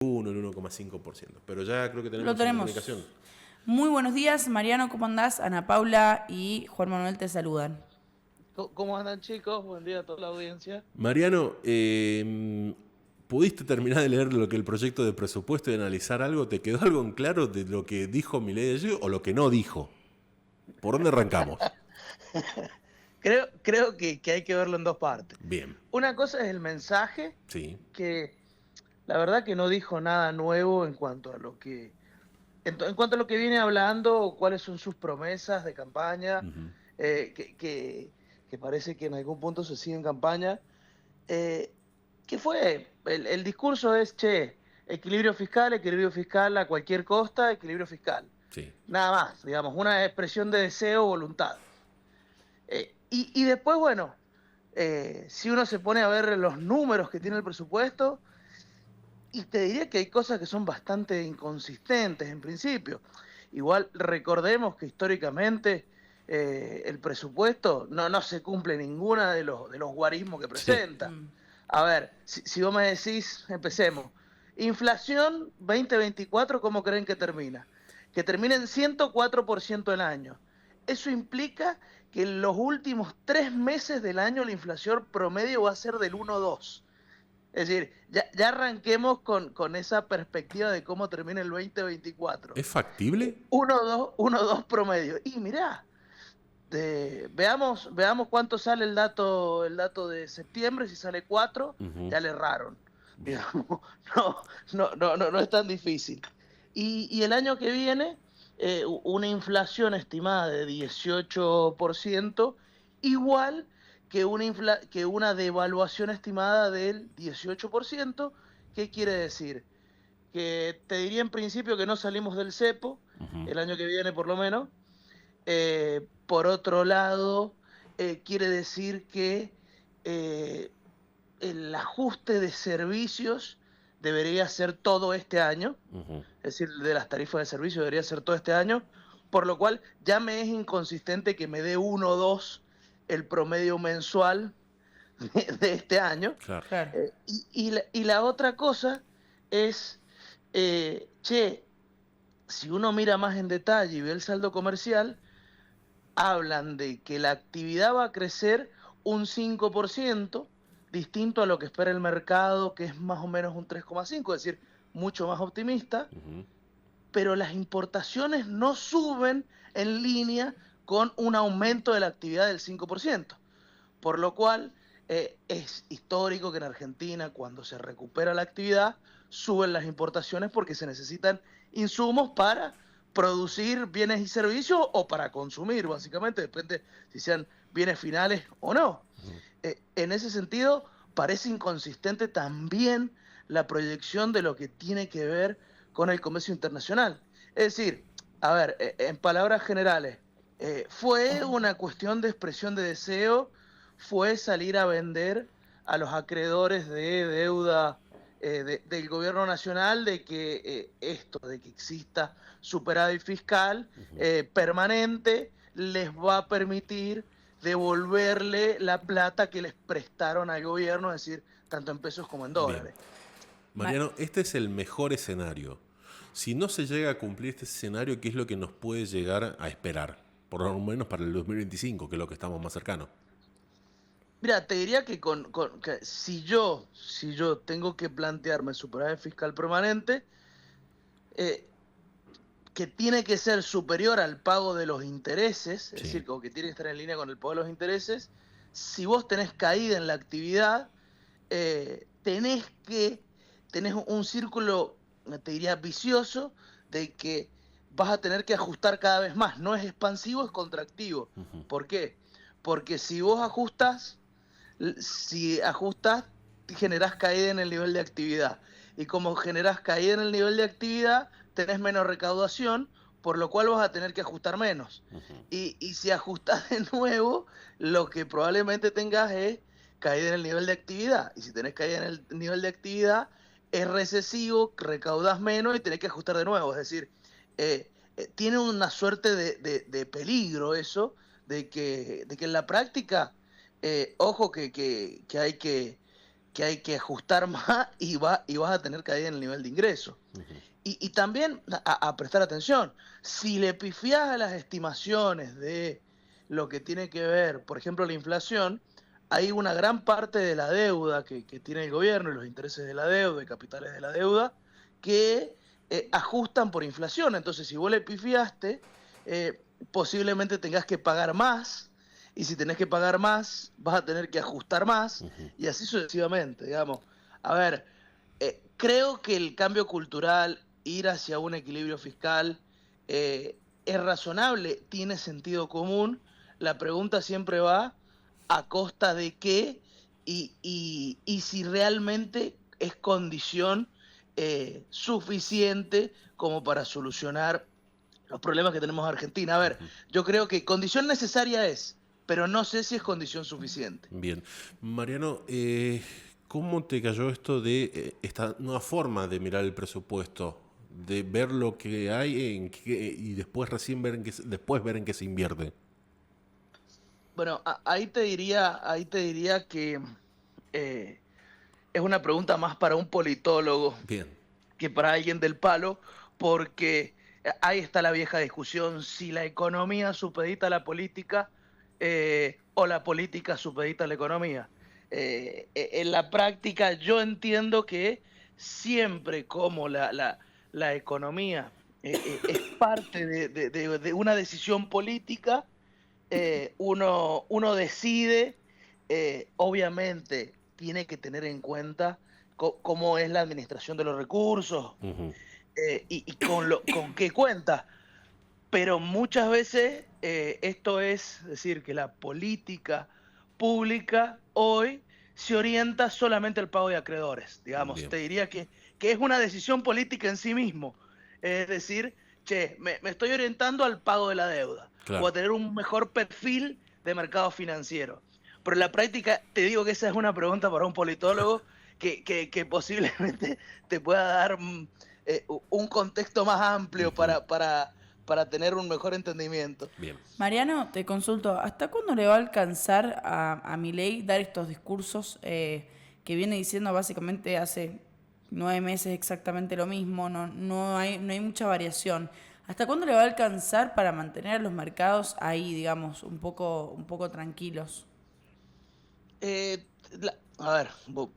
1, el 1,5%. Pero ya creo que Lo tenemos una tenemos. comunicación. Muy buenos días, Mariano, ¿cómo andás? Ana Paula y Juan Manuel te saludan. ¿Cómo andan, chicos? Buen día a toda la audiencia. Mariano, ¿pudiste terminar de leer lo que el proyecto de presupuesto y analizar algo? ¿Te quedó algo en claro de lo que dijo Milei ayer o lo que no dijo? ¿Por dónde arrancamos? Creo que hay que verlo en dos partes. Bien, Una cosa es el mensaje, sí. que la verdad que no dijo nada nuevo en cuanto a lo que, en cuanto a lo que viene hablando, o cuáles son sus promesas de campaña, Ujú. que parece que en algún punto se sigue en campaña. Eh, ¿Qué fue? El discurso es, che, equilibrio fiscal a cualquier costa, equilibrio fiscal. Sí. Nada más, digamos, una expresión de deseo, voluntad. Y después, bueno, si uno se pone a ver los números que tiene el presupuesto, y te diría que hay cosas que son bastante inconsistentes en principio. Igual recordemos que históricamente el presupuesto no se cumple ninguna de los guarismos que Sí. presenta. A ver, si vos me decís, empecemos. Inflación 2024, ¿cómo creen que termina? Que termina en 104% el año. Eso implica que en los últimos 3 meses del año la inflación promedio va a ser del 1,2. Es decir, ya arranquemos con esa perspectiva de cómo termina el 2024. ¿Es factible? 1,2 promedio. Y mirá, veamos cuánto sale el dato de septiembre. Si sale 4, Ujú. ya le erraron. Bien. Digamos, no es tan difícil. Y el año que viene, una inflación estimada de 18%, igual que una devaluación estimada del 18%. ¿Qué quiere decir? Que te diría en principio que no salimos del cepo, Ujú. el año que viene por lo menos. Por otro lado, quiere decir que eh, el ajuste de servicios debería ser todo este año, Ujú. es decir, de las tarifas de servicio debería ser todo este año, por lo cual ya me es inconsistente que me dé 1 o 2 el promedio mensual de este año. Claro. Claro. Y la otra cosa es, che, si uno mira más en detalle y ve el saldo comercial, hablan de que la actividad va a crecer un 5%, distinto a lo que espera el mercado, que es más o menos un 3,5%, es decir, mucho más optimista, Ujú. pero las importaciones no suben en línea con un aumento de la actividad del 5%. Por lo cual, es histórico que en Argentina, cuando se recupera la actividad, suben las importaciones porque se necesitan insumos para producir bienes y servicios o para consumir, básicamente, depende si sean bienes finales o no. En ese sentido, parece inconsistente también la proyección de lo que tiene que ver con el comercio internacional. Es decir, a ver, en palabras generales, fue una cuestión de expresión de deseo, fue salir a vender a los acreedores de deuda del gobierno nacional de que de que exista superávit fiscal permanente, les va a permitir devolverle la plata que les prestaron al gobierno, es decir, tanto en pesos como en Bien. dólares. Mariano, este es el mejor escenario. Si no se llega a cumplir este escenario, ¿qué es lo que nos puede llegar a esperar? Por lo menos para el 2025, que es lo que estamos más cercanos. Mira, te diría que si yo tengo que plantearme superávit fiscal permanente, eh, que tiene que ser superior al pago de los intereses, es Sí. decir, como que tiene que estar en línea con el pago de los intereses. Si vos tenés caída en la actividad, tenés un círculo, te diría, vicioso, de que vas a tener que ajustar cada vez más. No es expansivo, es contractivo. Ujú. ¿Por qué? Porque si ajustas, generás caída en el nivel de actividad. Y como generás caída en el nivel de actividad, tenés menos recaudación, por lo cual vas a tener que ajustar menos. Ujú. Y si ajustás de nuevo, lo que probablemente tengas es caída en el nivel de actividad. Y si tenés caída en el nivel de actividad, es recesivo, recaudás menos y tenés que ajustar de nuevo. Es decir, tiene una suerte de peligro eso, de que en la práctica, ojo que hay que hay que ajustar más y vas a tener caída en el nivel de ingreso. Y también a prestar atención, si le pifiás a las estimaciones de lo que tiene que ver, por ejemplo, la inflación, hay una gran parte de la deuda que tiene el gobierno y los intereses de la deuda y capitales de la deuda que ajustan por inflación. Entonces, si vos le pifiaste, posiblemente tengas que pagar más, y si tenés que pagar más, vas a tener que ajustar más, y así sucesivamente, digamos. A ver, creo que el cambio cultural, ir hacia un equilibrio fiscal, es razonable, tiene sentido común. La pregunta siempre va a costa de qué y si realmente es condición suficiente como para solucionar los problemas que tenemos en Argentina. A ver, yo creo que condición necesaria es, pero no sé si es condición suficiente. Bien. Mariano, ¿cómo te cayó esto de esta nueva forma de mirar el presupuesto? De ver lo que hay y después recién ver ver en qué se invierte. Bueno, ahí te diría que es una pregunta más para un politólogo Bien. que para alguien del palo, porque ahí está la vieja discusión, si la economía supedita a la política o la política supedita a la economía. En la práctica yo entiendo que siempre como la economía es parte de una decisión política, uno decide, obviamente tiene que tener en cuenta cómo es la administración de los recursos y con qué cuenta. Pero muchas veces esto es decir que la política pública hoy se orienta solamente al pago de acreedores, digamos. Bien. Te diría que es una decisión política en sí mismo. Es decir, che, me estoy orientando al pago de la deuda, Claro. o a tener un mejor perfil de mercado financiero. Pero en la práctica te digo que esa es una pregunta para un politólogo que posiblemente te pueda dar un contexto más amplio para tener un mejor entendimiento. Bien. Mariano, te consulto, ¿hasta cuándo le va a alcanzar a Milei dar estos discursos que viene diciendo básicamente hace 9 meses exactamente lo mismo? No hay mucha variación. ¿Hasta cuándo le va a alcanzar para mantener a los mercados ahí, digamos, un poco tranquilos? A ver,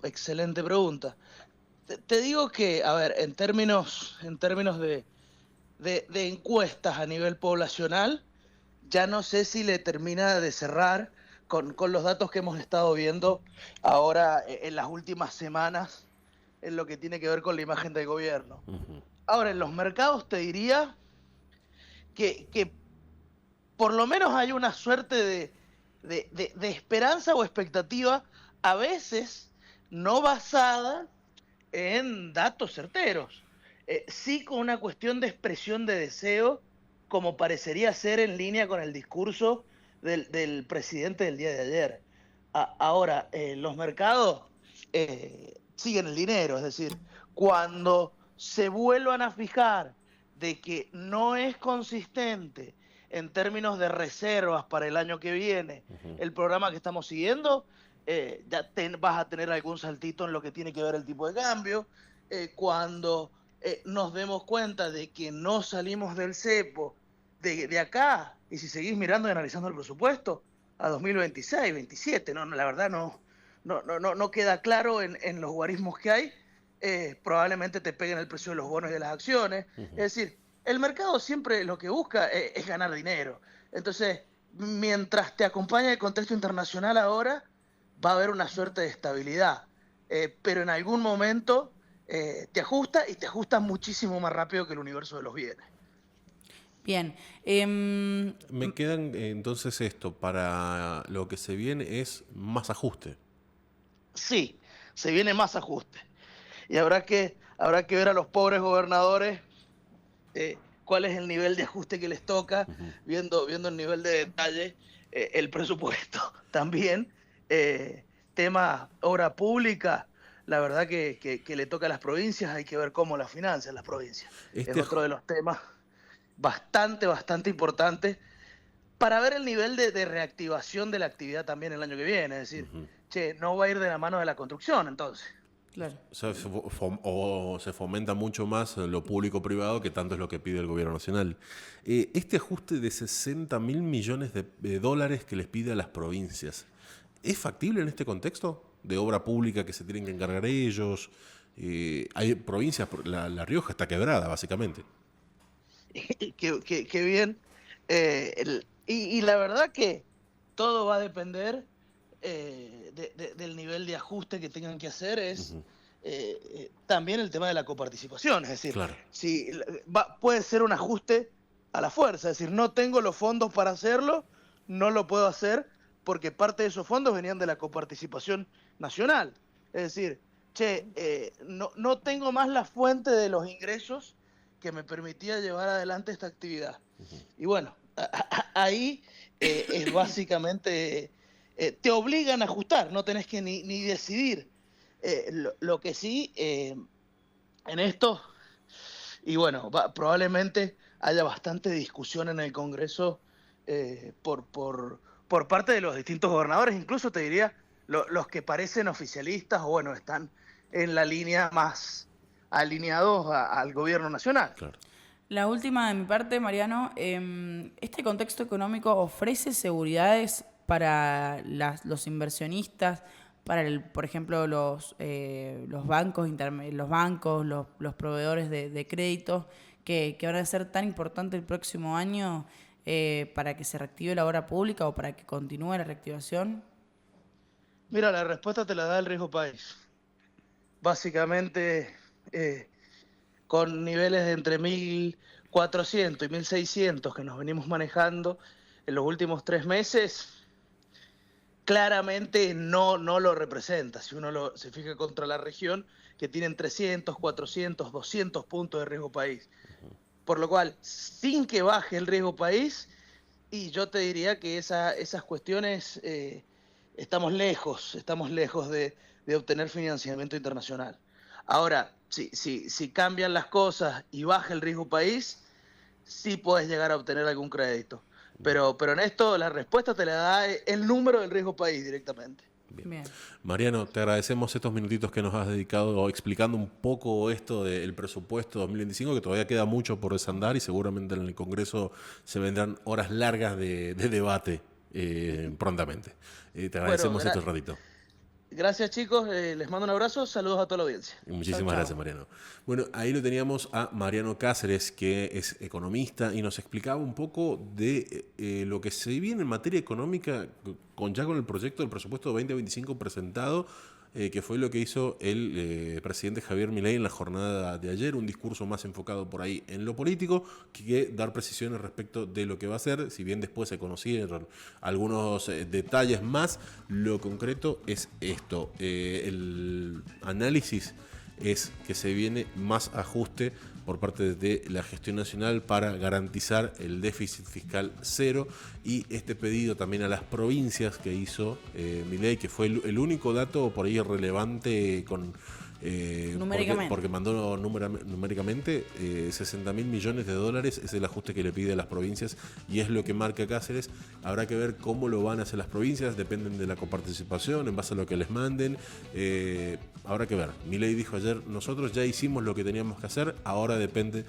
excelente pregunta. Te digo que, a ver, en términos de encuestas a nivel poblacional, ya no sé si le termina de cerrar con los datos que hemos estado viendo ahora en las últimas semanas en lo que tiene que ver con la imagen del gobierno. Ahora, en los mercados te diría que por lo menos hay una suerte de esperanza o expectativa, a veces no basada en datos certeros, sí con una cuestión de expresión de deseo, como parecería ser en línea con el discurso del presidente del día de ayer. Ahora, los mercados siguen el dinero, es decir, cuando se vuelvan a fijar de que no es consistente en términos de reservas para el año que viene el programa que estamos siguiendo, ya vas a tener algún saltito en lo que tiene que ver el tipo de cambio. Cuando nos demos cuenta de que no salimos del cepo de acá, y si seguís mirando y analizando el presupuesto, a 2026, 2027, la verdad no queda claro en los guarismos que hay. Probablemente te peguen el precio de los bonos y de las acciones. Es decir, el mercado siempre lo que busca es ganar dinero. Entonces, mientras te acompaña el contexto internacional ahora, va a haber una suerte de estabilidad. Pero en algún momento te ajusta, y te ajustas muchísimo más rápido que el universo de los bienes. Bien. Me quedan entonces esto, para lo que se viene es más ajuste. Sí, se viene más ajuste. Y habrá que ver a los pobres gobernadores cuál es el nivel de ajuste que les toca, viendo el nivel de detalle, el presupuesto también. Tema obra pública, la verdad que le toca a las provincias, hay que ver cómo las financian las provincias. Es otro de los temas bastante importante, para ver el nivel de reactivación de la actividad también el año que viene. Es decir, che, no va a ir de la mano de la construcción, entonces. Claro. O sea, se fomenta mucho más lo público-privado, que tanto es lo que pide el gobierno nacional. Este ajuste de 60.000 millones de dólares que les pide a las provincias, ¿es factible en este contexto de obra pública que se tienen que encargar ellos? Hay provincias, la Rioja está quebrada, básicamente. Qué bien. Y la verdad que todo va a depender del nivel de ajuste que tengan que hacer. Es también el tema de la coparticipación. Es decir, Claro. si puede ser un ajuste a la fuerza. Es decir, no tengo los fondos para hacerlo, no lo puedo hacer porque parte de esos fondos venían de la coparticipación nacional. Es decir, che, no tengo más la fuente de los ingresos que me permitía llevar adelante esta actividad. Y bueno, ahí es básicamente, te obligan a ajustar, no tenés que ni decidir. Lo que sí, en esto, y bueno, probablemente haya bastante discusión en el Congreso por parte de los distintos gobernadores, incluso te diría los que parecen oficialistas o bueno, están en la línea más alineados al gobierno nacional. Claro. La última de mi parte, Mariano, ¿este contexto económico ofrece seguridades para los inversionistas, para, por ejemplo, los bancos, los proveedores de créditos, que van a ser tan importantes el próximo año para que se reactive la obra pública o para que continúe la reactivación? Mira, la respuesta te la da el riesgo país. Básicamente, con niveles de entre 1.400 y 1.600 que nos venimos manejando en los últimos 3 meses, claramente no lo representa. Si uno se fija contra la región, que tienen 300, 400, 200 puntos de riesgo país. Por lo cual, sin que baje el riesgo país, y yo te diría que esas cuestiones estamos lejos de obtener financiamiento internacional. Ahora, si cambian las cosas y baja el riesgo país, sí puedes llegar a obtener algún crédito. Pero en esto la respuesta te la da el número del riesgo país directamente. Bien. Mariano, te agradecemos estos minutitos que nos has dedicado explicando un poco esto del presupuesto 2025, que todavía queda mucho por desandar y seguramente en el Congreso se vendrán horas largas de debate prontamente. Te agradecemos este ratito. Gracias, chicos, les mando un abrazo, saludos a toda la audiencia. Muchísimas gracias, Mariano. Bueno, ahí lo teníamos a Mariano Cáceres, que es economista y nos explicaba un poco de lo que se viene en materia económica con el proyecto del presupuesto 2025 presentado, que fue lo que hizo el presidente Javier Milei en la jornada de ayer, un discurso más enfocado por ahí en lo político que dar precisiones respecto de lo que va a hacer. Si bien después se conocieron algunos detalles más, lo concreto es esto. El análisis es que se viene más ajuste por parte de la gestión nacional para garantizar el déficit fiscal cero, y este pedido también a las provincias que hizo Milei, que fue el único dato por ahí relevante con porque mandó numéricamente 60.000 millones de dólares es el ajuste que le pide a las provincias y es lo que marca Cáceres. Habrá que ver cómo lo van a hacer las provincias, dependen de la coparticipación en base a lo que les manden. Habrá que ver. Milei dijo ayer, nosotros ya hicimos lo que teníamos que hacer, ahora depende